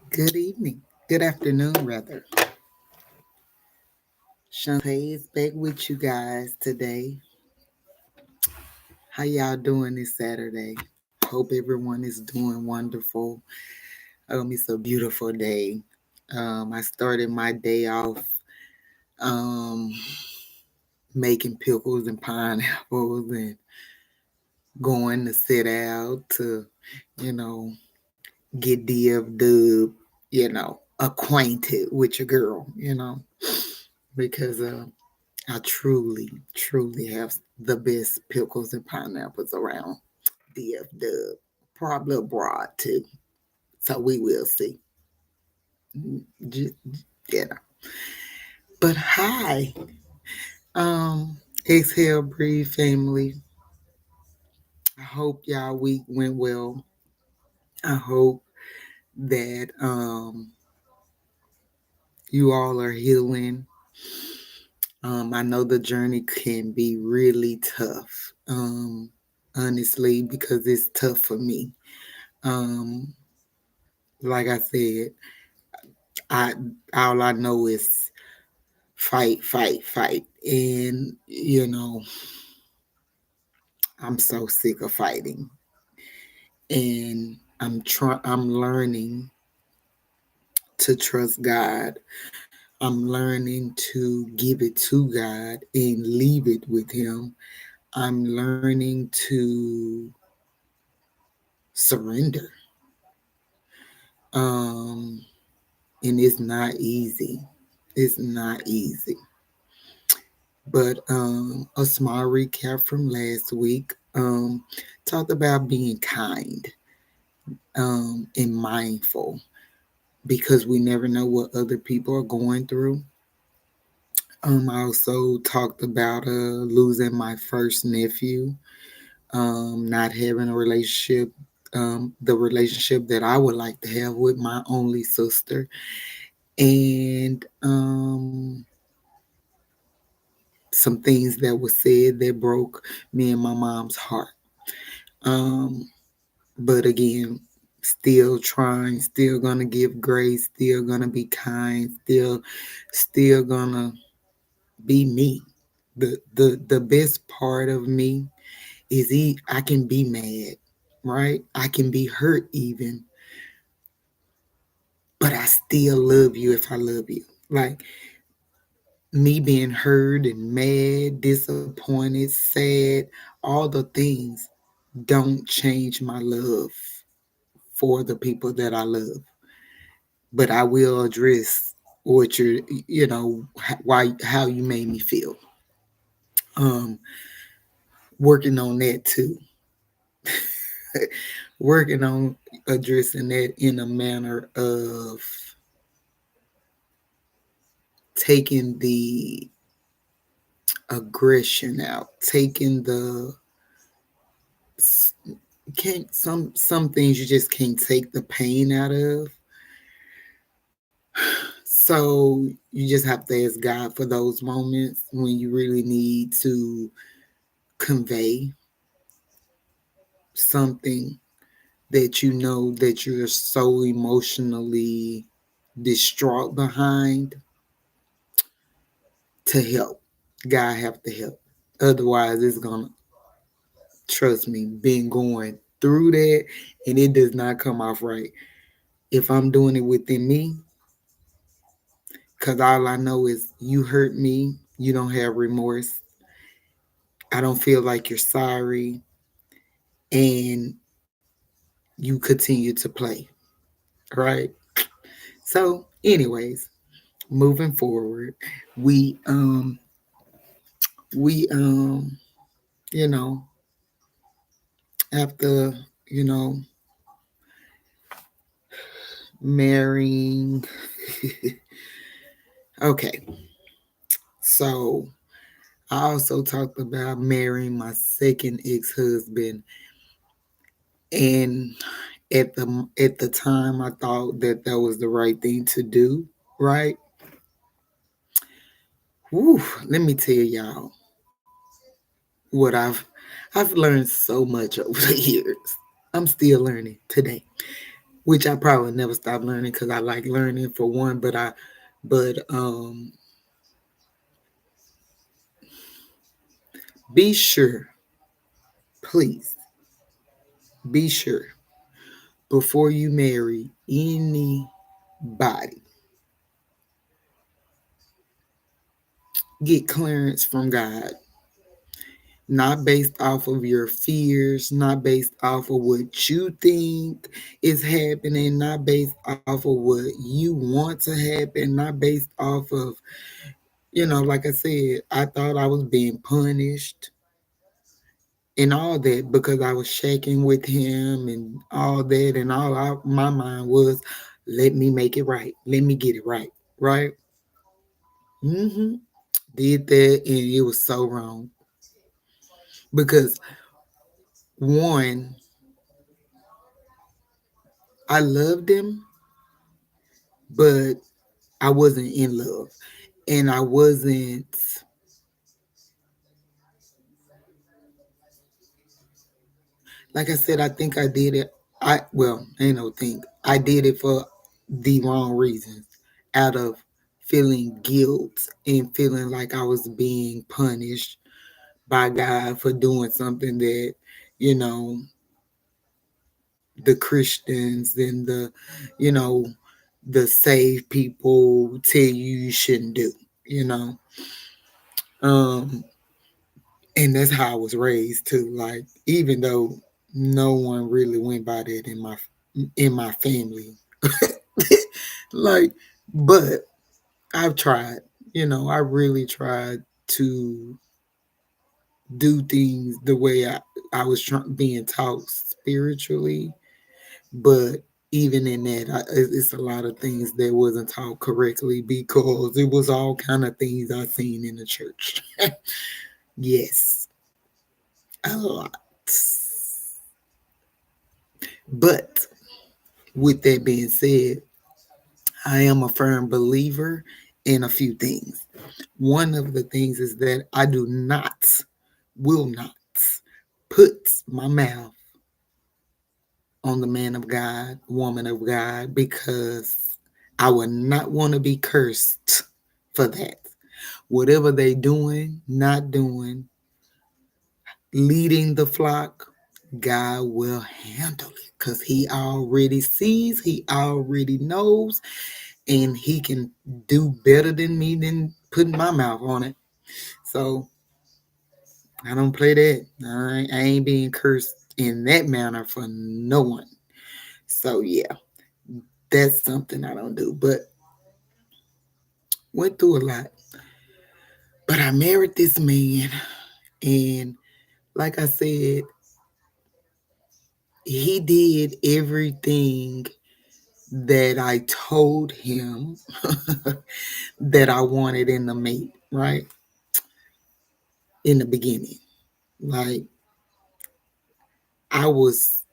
Good evening. Good afternoon, rather. Shantae is back with you guys today. How y'all doing this Saturday? Hope everyone is doing wonderful. It's a beautiful day. I started my day off um, making pickles and pineapples and going to sit out to, you know, get DFW, acquainted with your girl, because I truly, truly have the best pickles and pineapples around DFW. Probably abroad too. So we will see. Just, you know. But hi, Exhale Breathe family. I hope y'all week went well. I hope that you all are healing. I know the journey can be really tough. Honestly, because it's tough for me. Um, like I said, I all I know is fight, fight, fight, and I'm so sick of fighting, and I'm learning to trust God. I'm learning to give it to God and leave it with Him. I'm learning to surrender. Um, and it's not easy. It's not easy. But a small recap from last week talked about being kind and mindful because we never know what other people are going through. I also talked about losing my first nephew, not having a relationship, the relationship that I would like to have with my only sister, and some things that were said that broke me and my mom's heart. Um, but again, still trying, still gonna give grace, still gonna be kind, still gonna be me. The best part of me is I can be mad, right? I can be hurt even, but I still love you if I love you. Like me being hurt and mad, disappointed, sad, all the things don't change my love for the people that I love. But I will address what why how you made me feel. Um, Working on that too. Working on addressing that in a manner of taking the aggression out, taking the can't some things you just can't take the pain out of. So you just have to ask God for those moments when you really need to convey something that you know that you're so emotionally distraught behind to help. God have to help. Otherwise it's gonna, trust me, been going through that and it does not come off right. If I'm doing it within me, because all I know is you hurt me, you don't have remorse. I don't feel like you're sorry, and you continue to play, right? So, anyways, moving forward, we we you know after you know marrying. Okay, so I also talked about marrying my second ex-husband, and at the time I thought that that was the right thing to do, right? Whew, let me tell y'all what I've learned so much over the years. I'm still learning today, which I probably never stop learning because I like learning for one. But be sure, please, be sure before you marry anybody, get clearance from God, not based off of your fears, not based off of what you think is happening, not based off of what you want to happen, not based off of, like I said, I thought I was being punished and all that because I was shaking with him and all that. And my mind was, let me make it right. Let me get it right. Right? Mm-hmm. Did that and it was so wrong because one, I loved him, but I wasn't in love. And I wasn't, like I said, I think I did it. Ain't no think. I did it for the wrong reasons out of feeling guilt and feeling like I was being punished by God for doing something that, you know, the Christians and you know, the saved people tell you shouldn't do, you know. Um, and that's how I was raised too. Like, even though no one really went by that in my family, like, but I've tried. I really tried to do things the way I was being taught spiritually, but even in that, it's a lot of things that wasn't taught correctly because it was all kind of things I seen in the church. Yes, a lot. But with that being said, I am a firm believer in a few things. One of the things is that I will not put my mouth on the man of God, woman of God, because I would not want to be cursed for that. Whatever they doing, not doing, leading the flock, God will handle it because he already sees, he already knows, and he can do better than me than putting my mouth on it. So I don't play that. I ain't being cursed in that manner for no one. So yeah, that's something I don't do. But went through a lot. But I married this man, and like I said, he did everything that I told him that I wanted in the mate, right? In the beginning. Like, I was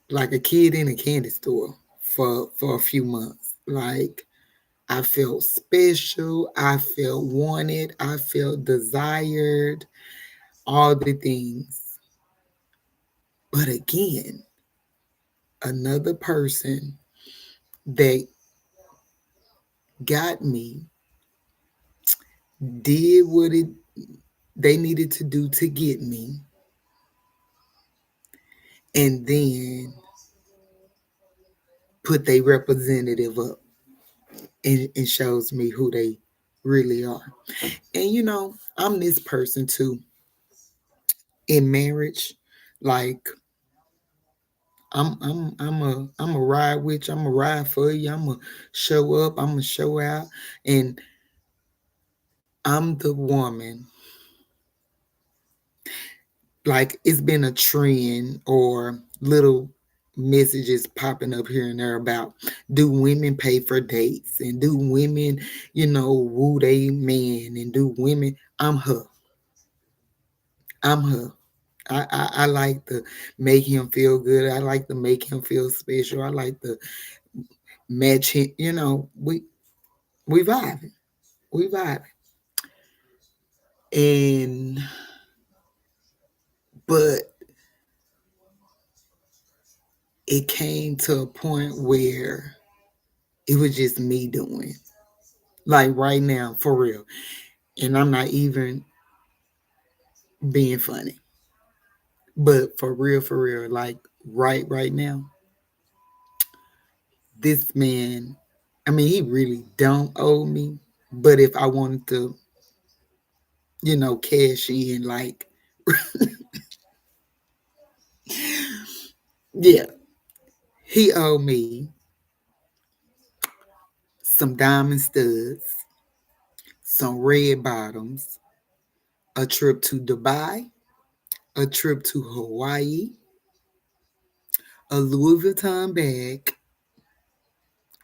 like a kid in a candy store for a few months. Like, I felt special, I felt wanted, I felt desired, all the things. But again, another person that got me did what they needed to do to get me, and then put their representative up and shows me who they really are. And I'm this person too in marriage. Like, I'm a ride with you. I'm a ride for you. I'm a show up. I'm a show out, and I'm the woman. Like, it's been a trend or little messages popping up here and there about, do women pay for dates and do women, woo they man, and do women. I'm her. I'm her. I like to make him feel good. I like to make him feel special. I like to match him. We vibing. We vibing. And But it came to a point where it was just me doing. Like right now, for real. And I'm not even being funny. But for real, like right now, this man, I mean, he really don't owe me. But if I wanted to, cash in, like, yeah, he owed me some diamond studs, some red bottoms, a trip to Dubai, a trip to Hawaii, a Louis Vuitton bag,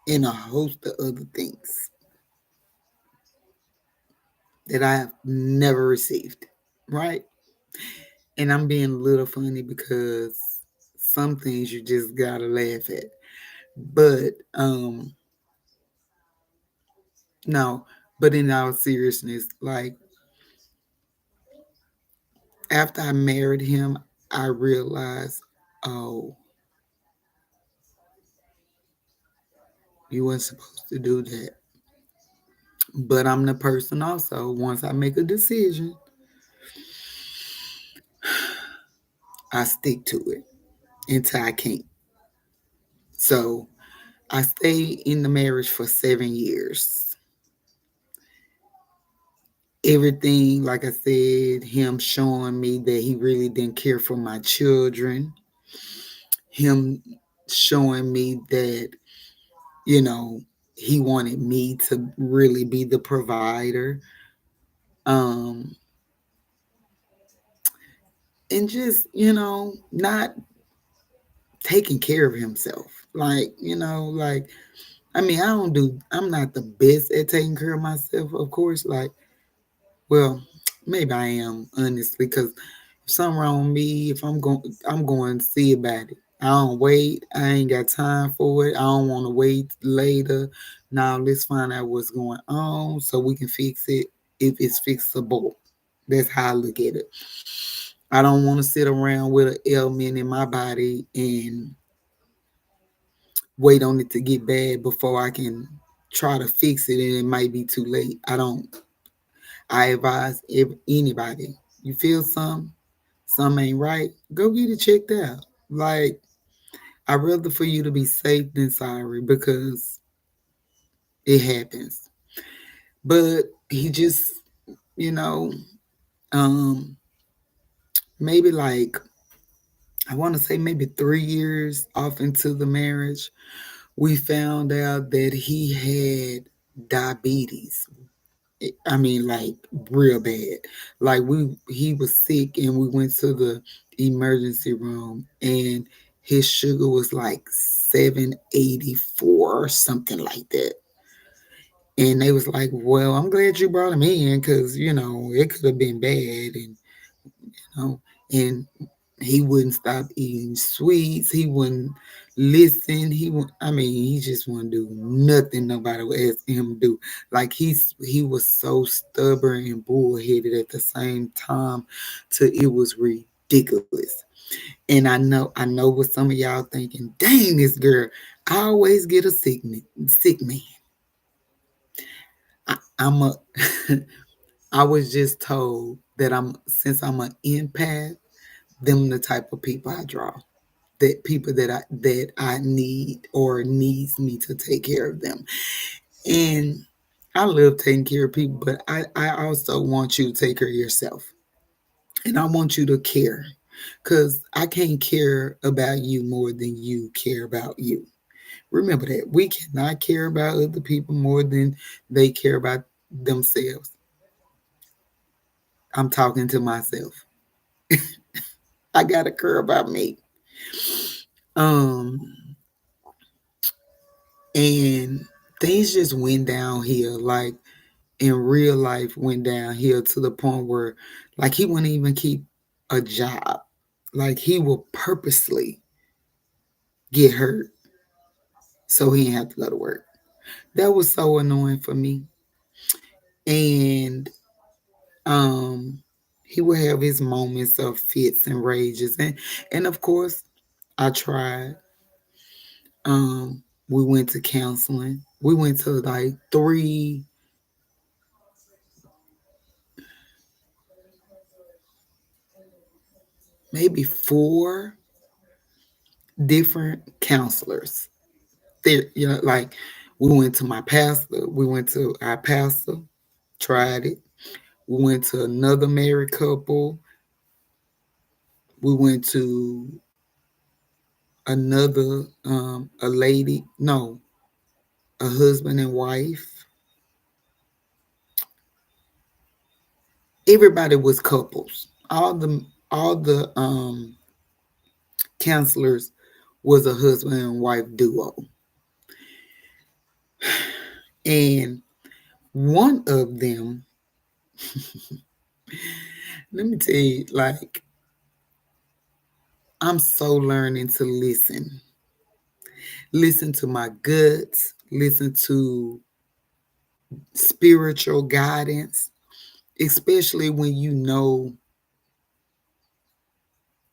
and a host of other things that I have never received. Right? And I'm being a little funny because some things you just gotta laugh at. But no, but in all seriousness, like after I married him, I realized, oh, you weren't supposed to do that. But I'm the person also, once I make a decision, I stick to it until I can't. So I stayed in the marriage for 7 years. Everything, like I said, him showing me that he really didn't care for my children, him showing me that, you know, he wanted me to really be the provider. Um, and just, not taking care of himself. Like, I mean, I'm not the best at taking care of myself, of course. Like, well, maybe I am, honestly, because if something wrong with me, if I'm going to see about it. I don't wait. I ain't got time for it. I don't want to wait later. Now let's find out what's going on so we can fix it if it's fixable. That's how I look at it. I don't want to sit around with an ailment in my body and wait on it to get bad before I can try to fix it, and it might be too late. I don't. I advise anybody, you feel something ain't right, go get it checked out. Like, I'd rather for you to be safe than sorry because it happens. But he just, you know, um, maybe like, I want to say maybe 3 years off into the marriage, we found out that he had diabetes. I mean, like real bad. Like he was sick, and we went to the emergency room, and his sugar was like 784 or something like that. And they was like, "Well, I'm glad you brought him in because it could have been bad." And and he wouldn't stop eating sweets. He wouldn't listen. I mean, he just wouldn't do nothing nobody would ask him to do. Like he was so stubborn and bullheaded at the same time, till it was ridiculous. And I know what some of y'all thinking. Dang, this girl, I always get a sick man. I'm a. I was just told that since I'm an empath, them the type of people I draw. That people that I need or needs me to take care of them. And I love taking care of people, but I also want you to take care of yourself. And I want you to care. Because I can't care about you more than you care about you. Remember that. We cannot care about other people more than they care about themselves. I'm talking to myself. I gotta care about me. Um, and things just went downhill. Like in real life, went downhill to the point where, like, he wouldn't even keep a job. Like he will purposely get hurt so he didn't have to go to work. That was so annoying for me. And um, He would have his moments of fits and rages, and of course, I tried. We went to counseling. We went to like three, maybe four different counselors. There, like we went to my pastor. We went to our pastor. Tried it. We went to another married couple. We went to another a lady, no, a husband and wife. Everybody was couples. All the counselors was a husband and wife duo. And one of them, let me tell you, like, I'm so learning to listen. Listen to my guts, listen to spiritual guidance, especially when you know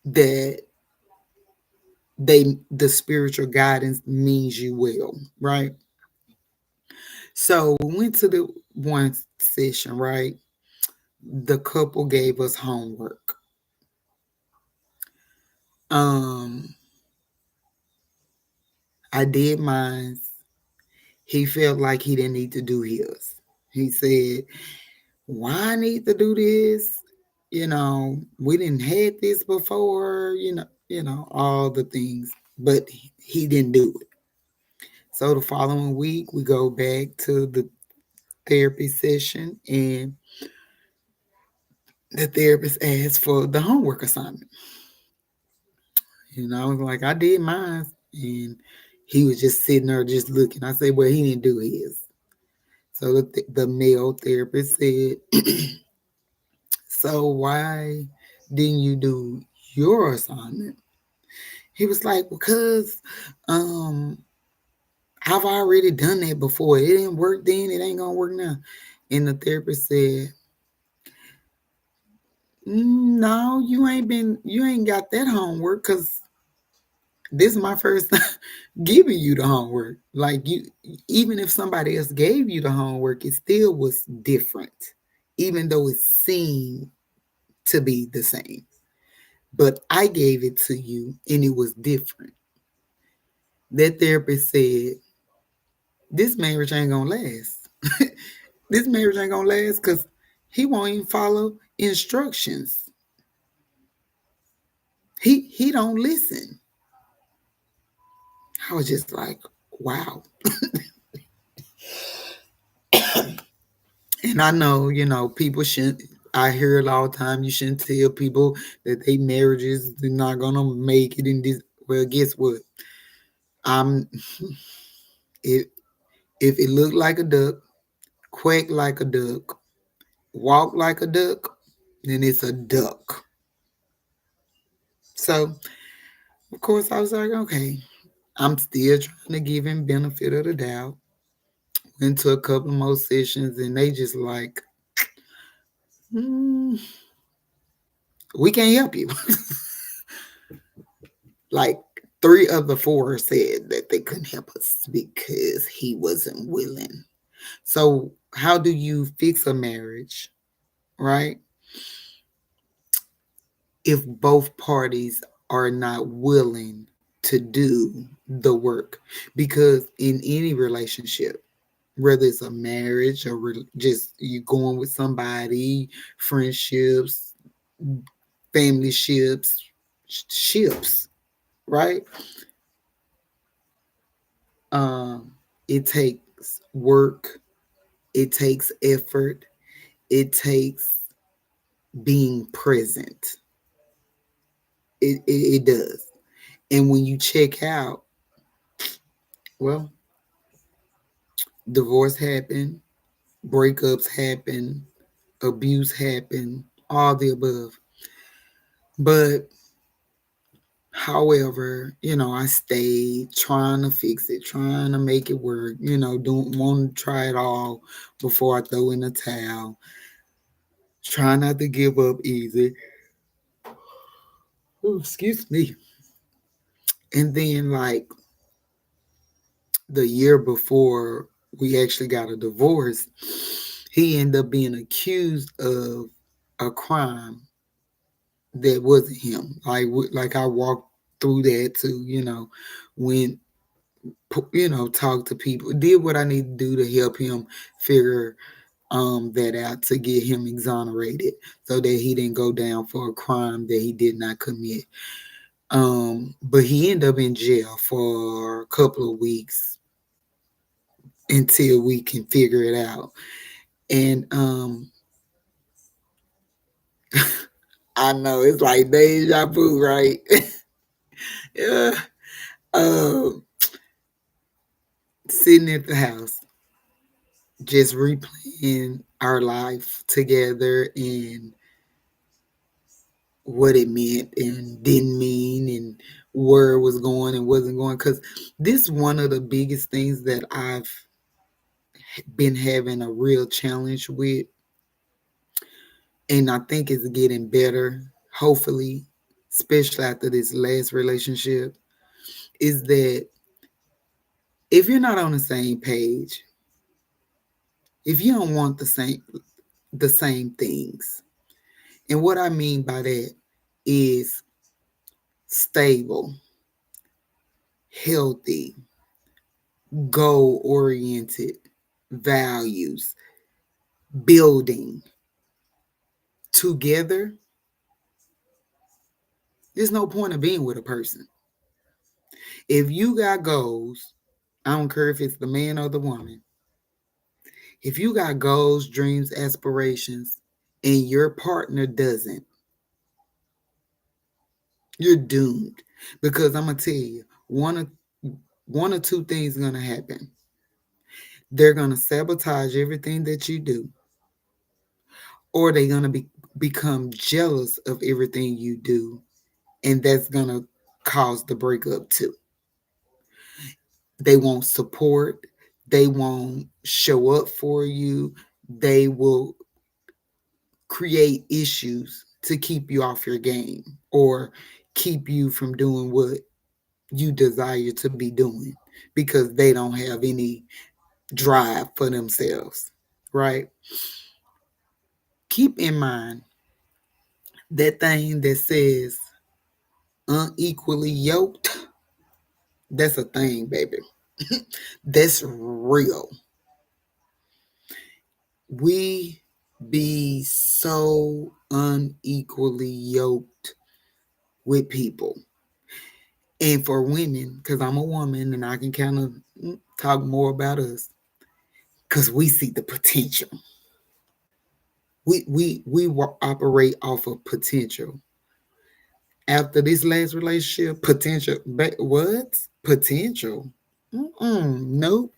that the spiritual guidance means you well, right? So we went to the one session, right? The couple gave us homework. Um, I did mine. He felt like he didn't need to do his. He said, "Why I need to do this? We didn't had this before. All the things." But he didn't do it. So the following week, we go back to the therapy session, and the therapist asked for the homework assignment. I was like, I did mine, and he was just sitting there just looking. I said, well, he didn't do his. So the male therapist said, so why didn't you do your assignment? He was like, because um, I've already done that before. It didn't work then. It ain't gonna work now. And the therapist said, no, you ain't got that homework because this is my first time giving you the homework. Like even if somebody else gave you the homework, it still was different, even though it seemed to be the same. But I gave it to you and it was different. That therapist said, this marriage ain't gonna last. This marriage ain't gonna last because he won't even follow instructions. He don't listen. I was just like, wow. And I know, people shouldn't. I hear it all the time. You shouldn't tell people that they marriages are not gonna make it in this. Well, guess what? I'm if if it looked like a duck, quack like a duck, walk like a duck, then it's a duck. So of course I was like, okay, I'm still trying to give him benefit of the doubt. Went to a couple more sessions and they just like, mm, we can't help you. Like three of the four said that they couldn't help us because he wasn't willing. So how do you fix a marriage, right? If both parties are not willing to do the work. Because in any relationship, whether it's a marriage or just you going with somebody, friendships, family ships, right? Um, it takes work, it takes effort, it takes being present. It does. And when you check out, well, divorce happen, breakups happen, abuse happen, all the above. But however, I stayed trying to fix it, trying to make it work, don't want to try it all before I throw in the towel. Try not to give up easy. Ooh, excuse me. And then, like, the year before we actually got a divorce, he ended up being accused of a crime that wasn't him. Like I walked through that too, went, talked to people, did what I need to do to help him figure that out, to get him exonerated so that he didn't go down for a crime that he did not commit. But he ended up in jail for a couple of weeks until we can figure it out. And I know it's like deja vu, right? Yeah. Um, Sitting at the house, just replaying our life together and what it meant and didn't mean and where it was going and wasn't going. Because this is one of the biggest things that I've been having a real challenge with, and I think it's getting better, hopefully, especially after this last relationship, is that if you're not on the same page, if you don't want the same things, and what I mean by that is stable, healthy, goal oriented values, building together, there's no point of being with a person. If you got goals, I don't care if it's the man or the woman, if you got goals, dreams, aspirations, and your partner doesn't, you're doomed. Because I'm gonna tell you, one or two things are gonna happen. They're gonna sabotage everything that you do, or they're gonna become jealous of everything you do, and that's gonna cause the breakup too. They won't support, they won't show up for you, they will create issues to keep you off your game or keep you from doing what you desire to be doing because they don't have any drive for themselves, right? Keep in mind that thing that says unequally yoked, that's a thing, baby. That's real. We be so unequally yoked with people. And for women, because I'm a woman and I can kind of talk more about us, because we see the potential. We operate off of potential. After this last relationship, potential. What? Potential? Nope.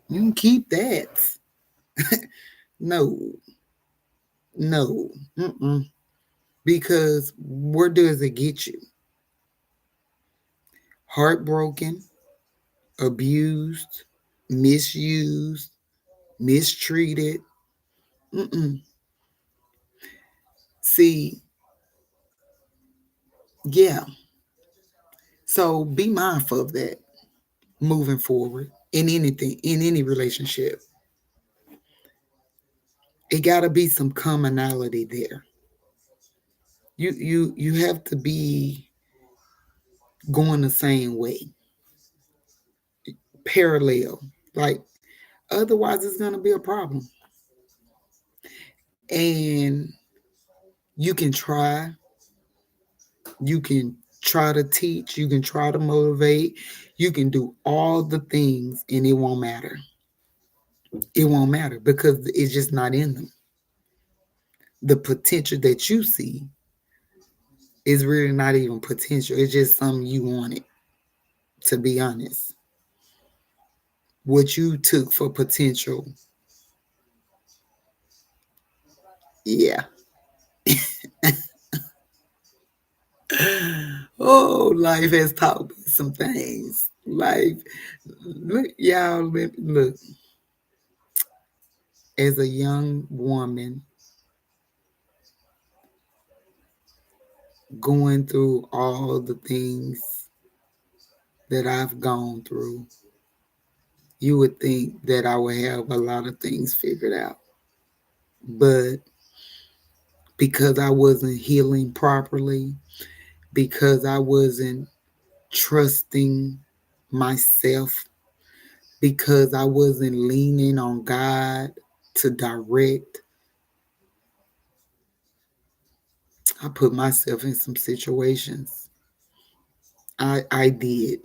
You can keep that. No. No. Because where does it get you? Heartbroken, abused, misused, mistreated. Mm-mm. See, yeah. So be mindful of that moving forward in anything, in any relationship. It got to be some commonality there. You have to be going the same way, parallel. Like otherwise, it's gonna be a problem. And you can try, you can try to teach, you can try to motivate, you can do all the things, and it won't matter. It won't matter because it's just not in them. The potential that you see is really not even potential. It's just something you wanted, to be honest. What you took for potential, yeah. Oh, life has taught me some things. Life, look, y'all, look, as a young woman, going through all the things that I've gone through, you would think that I would have a lot of things figured out. But because I wasn't healing properly, because I wasn't trusting myself, because I wasn't leaning on God to direct, I put myself in some situations. I did.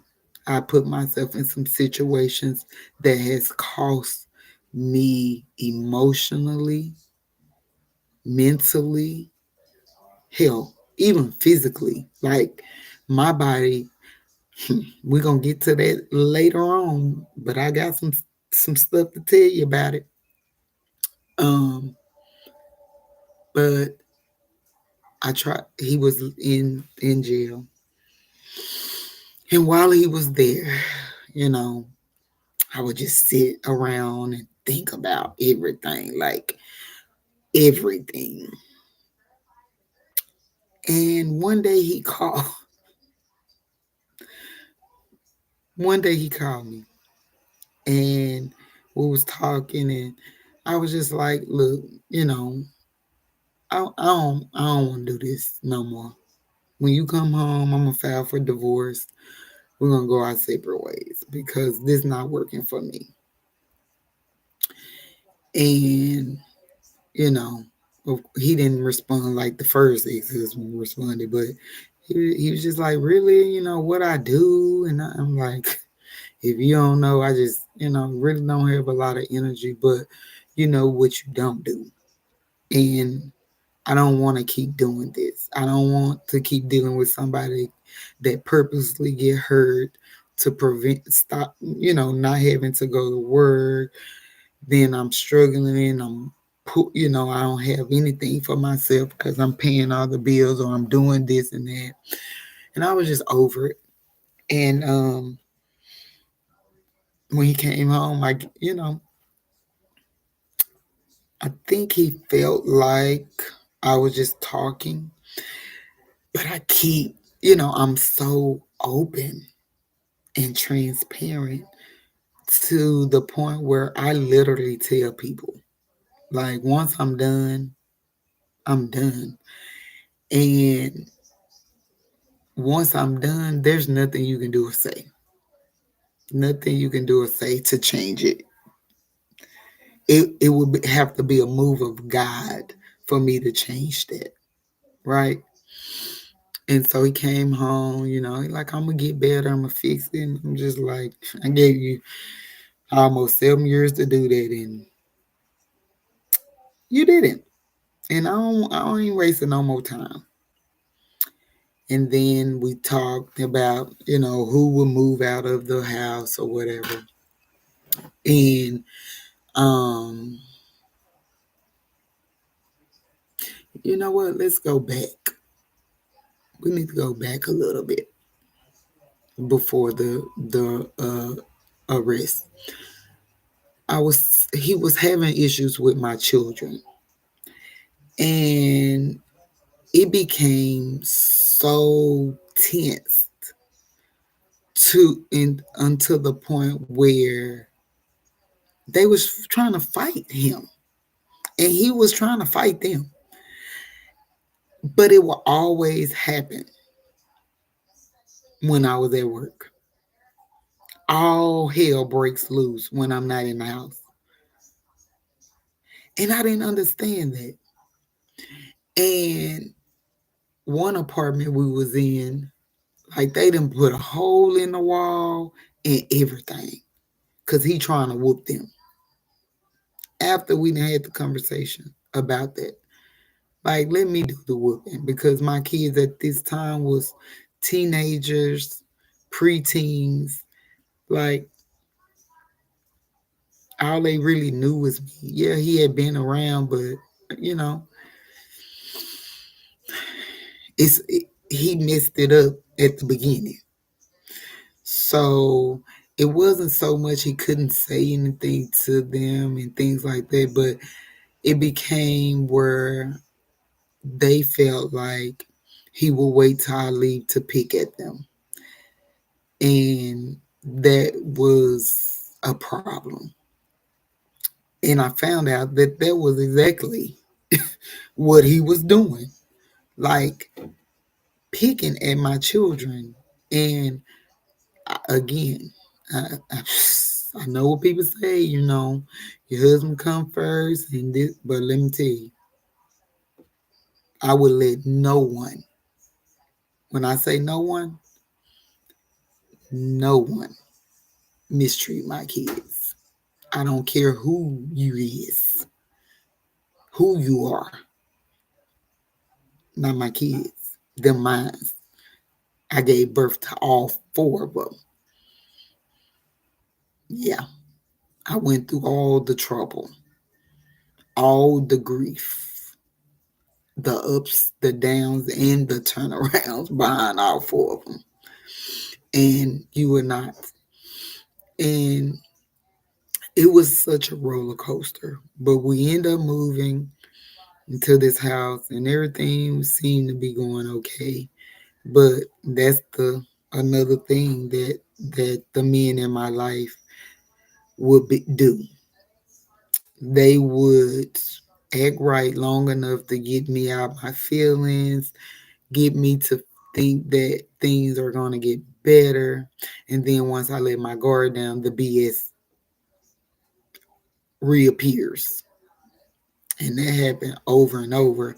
I put myself in some situations that has cost me emotionally, mentally, hell, even physically. Like my body, we're gonna get to that later on, but I got some stuff to tell you about it. Um, but I tried. He was in jail, and while he was there, you know, I would just sit around and think about everything, like everything. And one day he called. One day he called me, and we was talking, and I was just like, "Look, you know, I don't want to do this no more. When you come home, I'm gonna file for divorce. We're gonna go our separate ways because this not working for me." And you know, he didn't respond like the first ex-husband responded, but he was just like, "Really, what I do?" And I'm like, "If you don't know, I just, really don't have a lot of energy, but you know what you don't do." And I don't want to keep doing this. I don't want to keep dealing with somebody that purposely get hurt to stop, not having to go to work. Then I'm struggling. I don't have anything for myself because I'm paying all the bills or I'm doing this and that. And I was just over it. And when he came home, I think he felt like I was just talking, but I'm so open and transparent to the point where I literally tell people, like, once I'm done, I'm done. And once I'm done, there's nothing you can do or say. Nothing you can do or say to change it. It would have to be a move of God for me to change that, right? And so he came home, like, I'm going to get better. I'm going to fix it. And I'm just like, I gave you almost 7 years to do that, and you didn't. And I don't even wasting no more time. And then we talked about, who would move out of the house or whatever. And you know what? Let's go back. We need to go back a little bit before the arrest. He was having issues with my children, and it became so tense until the point where they was trying to fight him, and he was trying to fight them. But it will always happen when I was at work. All hell breaks loose when I'm not in the house. And I didn't understand that. And one apartment we was in, like, they done put a hole in the wall and everything because he trying to whoop them. After we had the conversation about that, like, let me do the whooping because my kids at this time was teenagers, preteens. Like, all they really knew was me. Yeah, he had been around, but you know, he messed it up at the beginning. So it wasn't so much he couldn't say anything to them and things like that, but it became where they felt like he will wait till I leave to pick at them. And that was a problem. And I found out that that was exactly what he was doing. Like picking at my children. And again, I know what people say, your husband come first and this, but let me tell you, I would let no one, when I say no one, no one mistreat my kids. I don't care who you is, who you are, not my kids, them mine. I gave birth to all four of them. Yeah, I went through all the trouble, all the grief, the ups, the downs, and the turnarounds behind all four of them. And you were not. And it was such a roller coaster. But we end up moving into this house and everything seemed to be going okay. But that's the another thing that the men in my life do. They would act right long enough to get me out my feelings, get me to think that things are going to get better. And then once I let my guard down, the BS reappears. And that happened over and over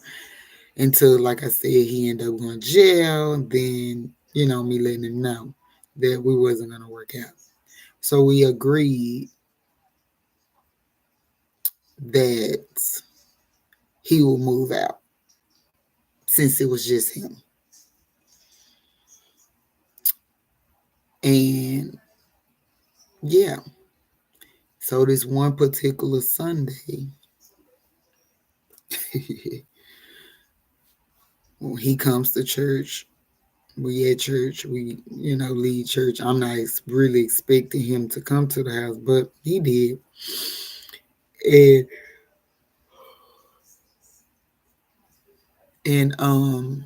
until, like I said, he ended up going to jail. And then, me letting him know that we wasn't going to work out. So we agreed that he will move out since it was just him. And yeah, so this one particular Sunday, when he comes to church, we at church, we, lead church. I'm not really expecting him to come to the house, but he did. And and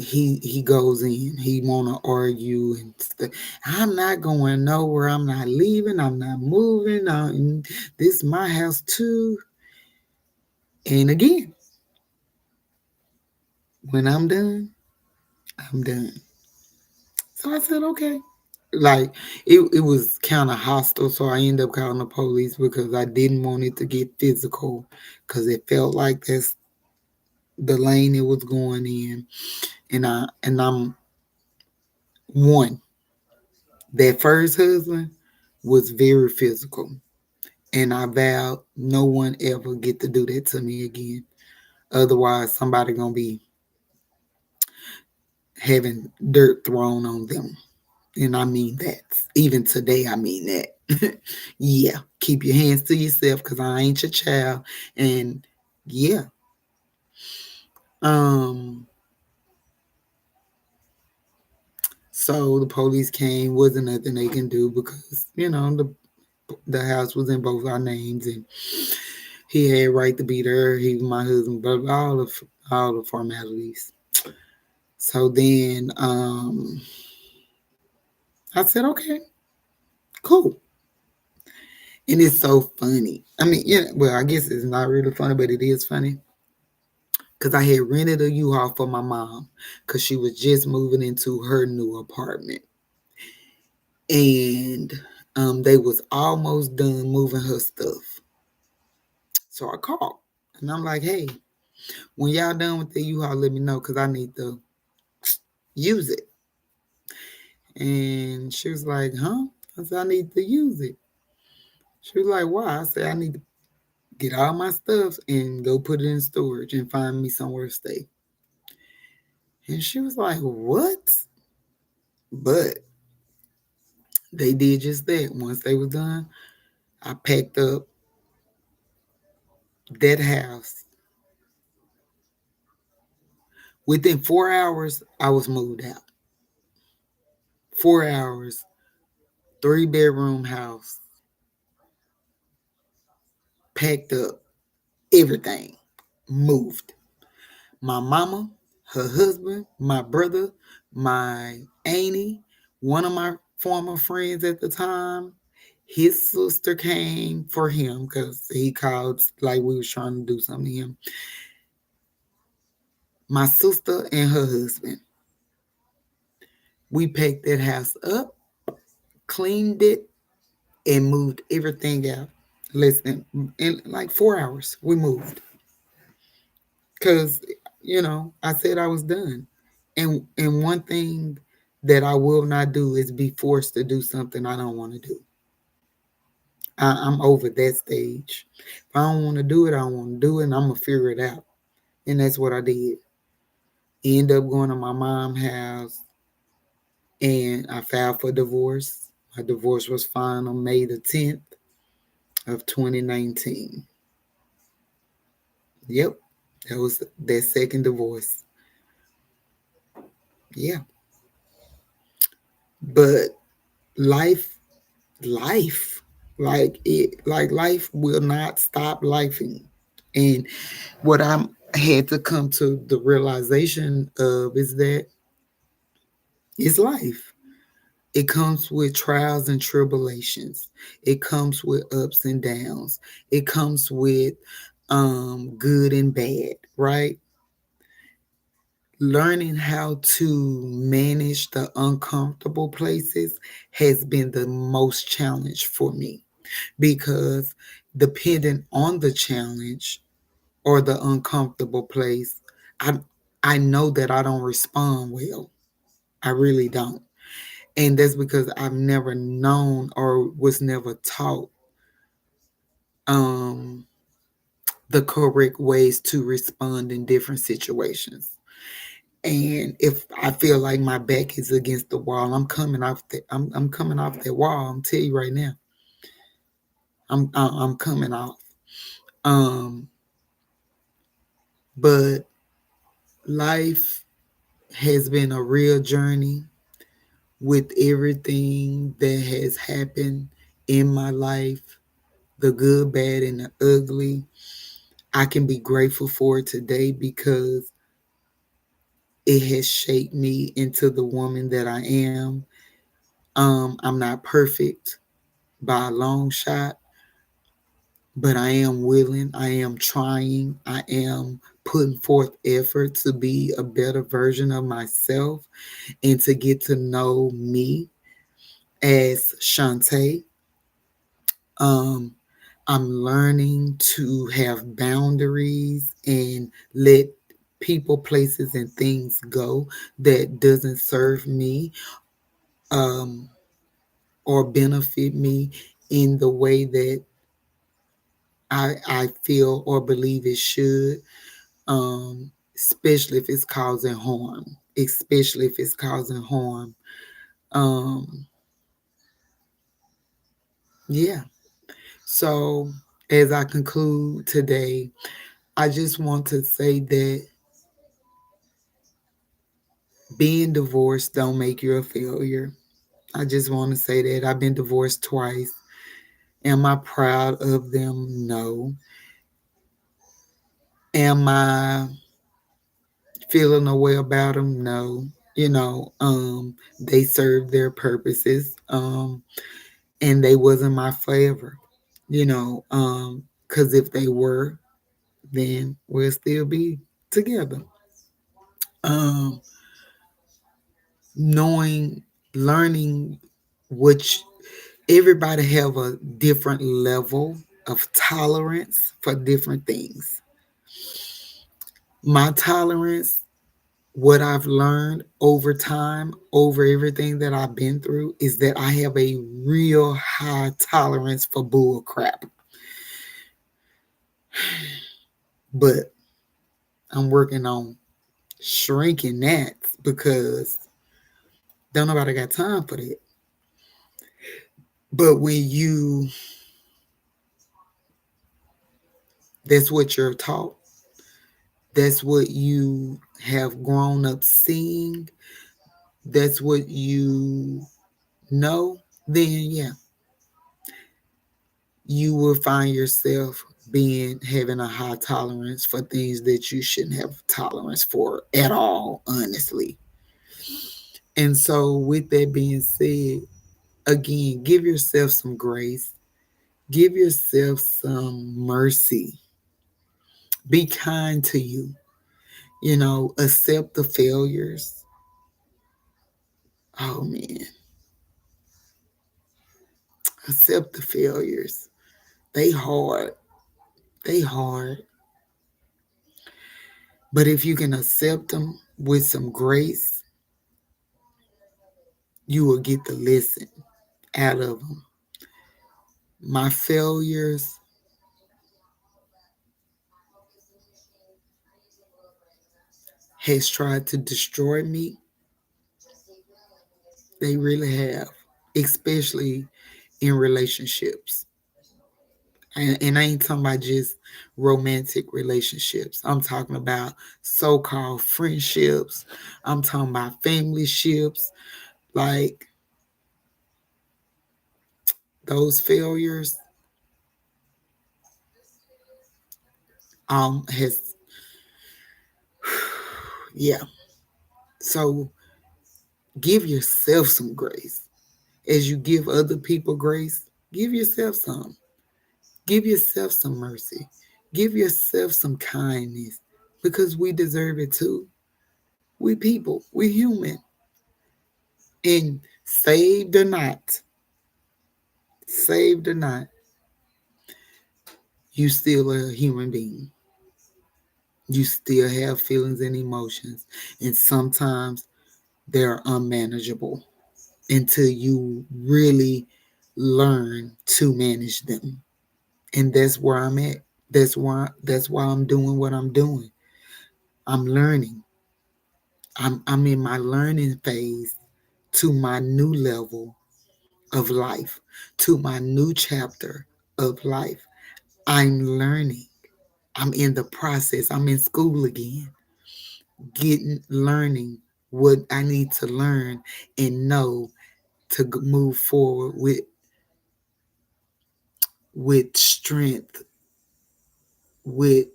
he goes in. He wanna argue and stuff. I'm not going nowhere. I'm not leaving. I'm not moving. This is my house too. And again, when I'm done, I'm done. So I said, okay. Like it was kind of hostile, so I ended up calling the police because I didn't want it to get physical, because it felt like that's the lane it was going in, and I'm one. That first husband was very physical, and I vowed no one ever get to do that to me again. Otherwise, somebody gonna be having dirt thrown on them. And I mean that. Even today, I mean that. Yeah, keep your hands to yourself because I ain't your child. And yeah. Um, so the police came, wasn't nothing they can do because, the house was in both our names and he had right to be there. He was my husband, but all the formalities. So then I said, okay, cool. And it's so funny. I mean, well, I guess it's not really funny, but it is funny. Because I had rented a U-Haul for my mom because she was just moving into her new apartment. And they was almost done moving her stuff. So I called. And I'm like, hey, when y'all done with the U-Haul, let me know because I need to use it. And she was like, huh? I said, I need to use it. She was like, why? I said, I need to get all my stuff and go put it in storage and find me somewhere to stay. And she was like, what? But they did just that. Once they was done, I packed up that house. Within 4 hours, I was moved out. 4 hours, 3-bedroom house, packed up, Everything moved. My mama, her husband, my brother, my auntie, one of my former friends at the time, his sister came for him because he called like we was trying to do something to him. My sister and her husband. We packed that house up, cleaned it, and moved everything out. Less than in like 4 hours, we moved. Cause I said I was done. And one thing that I will not do is be forced to do something I don't want to do. I'm over that stage. If I don't want to do it, I don't want to do it, and I'm gonna figure it out. And that's what I did. End up going to my mom's house, and I filed for divorce. My divorce was filed on May the 10th of 2019. Yep, that was that second divorce. Yeah, but life, life, life will not stop lifing. And what I had to come to the realization of is that it's life. It comes with trials and tribulations. It comes with ups and downs. It comes with good and bad, right? Learning how to manage the uncomfortable places has been the most challenge for me because depending on the challenge or the uncomfortable place, I I know that I don't respond well. I really don't. And that's because I've never known or was never taught um the correct ways to respond in different situations. And if I feel like my back is against the wall, I'm coming off that wall. I'm tell you right now. I'm coming off. Um but life has been a real journey with everything that has happened in my life, the good, bad, and the ugly. I can be grateful for it today because it has shaped me into the woman that I am. I'm not perfect by a long shot, but I am willing, I am trying, I am putting forth effort to be a better version of myself and to get to know me as Shantae. Um, I'm learning to have boundaries and let people, places, and things go that doesn't serve me um, or benefit me in the way that I feel or believe it should, especially if it's causing harm. Especially if it's causing harm. Um, yeah. So as I conclude today, I just want to say that being divorced don't make you a failure. I just want to say that I've been divorced twice. Am I proud of them? No. Am I feeling a way about them? No. They served their purposes, and they wasn't my forever. Because if they were, then we'll still be together. Um, knowing, learning which everybody have a different level of tolerance for different things. My tolerance, what I've learned over time, over everything that I've been through, is that I have a real high tolerance for bull crap. But I'm working on shrinking that because don't nobody got time for that. But that's what you're taught, that's what you have grown up seeing, that's what you know, then yeah, you will find yourself being having a high tolerance for things that you shouldn't have tolerance for at all, honestly. And so, with that being said, again, give yourself some grace, give yourself some mercy, be kind to you, accept the failures. Oh man, accept the failures. They hard, they hard. But if you can accept them with some grace, you will get the lesson out of them. My failures has tried to destroy me. They really have, especially in relationships. And I ain't talking about just romantic relationships. I'm talking about so-called friendships. I'm talking about family ships. Like those failures has yeah. So give yourself some grace. As you give other people grace, give yourself some. Give yourself some mercy. Give yourself some kindness because we deserve it too. We people, we human. And saved or not, you still a human being. You still have feelings and emotions. And sometimes they're unmanageable until you really learn to manage them. And that's where I'm at. That's why I'm doing what I'm doing. I'm learning. I'm in my learning phase to my new level of life, to my new chapter of life. I'm learning. I'm in the process. I'm in school again, learning what I need to learn and know to move forward with strength, with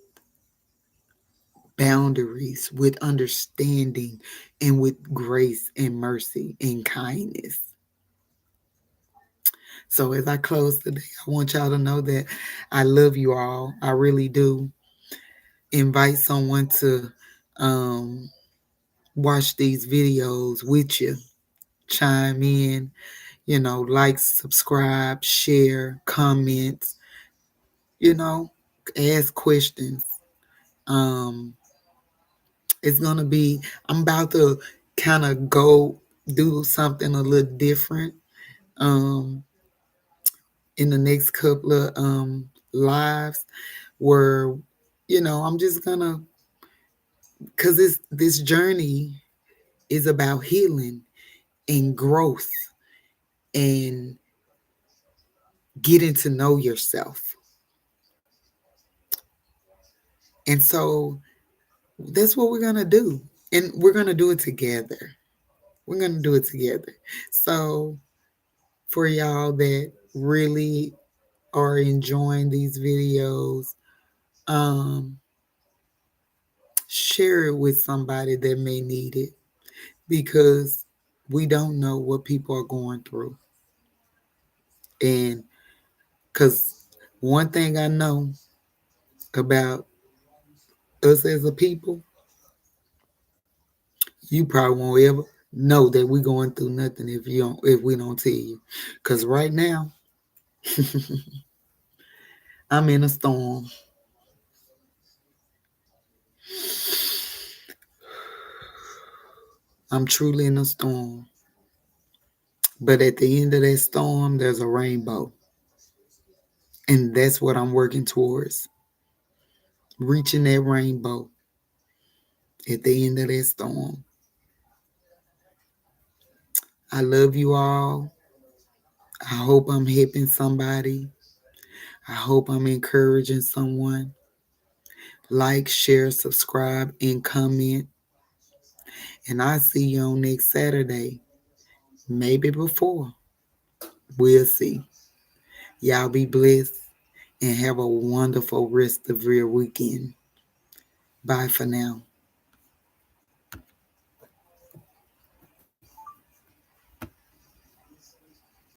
boundaries, with understanding, and with grace and mercy and kindness. So as I close today, I want y'all to know that I love you all. I really do. Invite someone to um, watch these videos with you. Chime in, like, subscribe, share, comment, you know, ask questions. Um, it's gonna be. I'm about to kind of go do something a little different. Um, in the next couple of lives where I'm just gonna, because this journey is about healing and growth and getting to know yourself. And so that's what we're gonna do, and we're gonna do it together. We're gonna do it together. So for y'all that really are enjoying these videos, um share it with somebody that may need it, because we don't know what people are going through. And because one thing I know about us as a people, you probably won't ever know that we're going through nothing if we don't tell you. Because right now, I'm in a storm. I'm truly in a storm. But at the end of that storm, there's a rainbow. And that's what I'm working towards. Reaching that rainbow at the end of that storm. I love you all. I hope I'm helping somebody. I hope I'm encouraging someone. Like, share, subscribe, and comment. And I'll see you on next Saturday. Maybe before. We'll see. Y'all be blessed and have a wonderful rest of your weekend. Bye for now.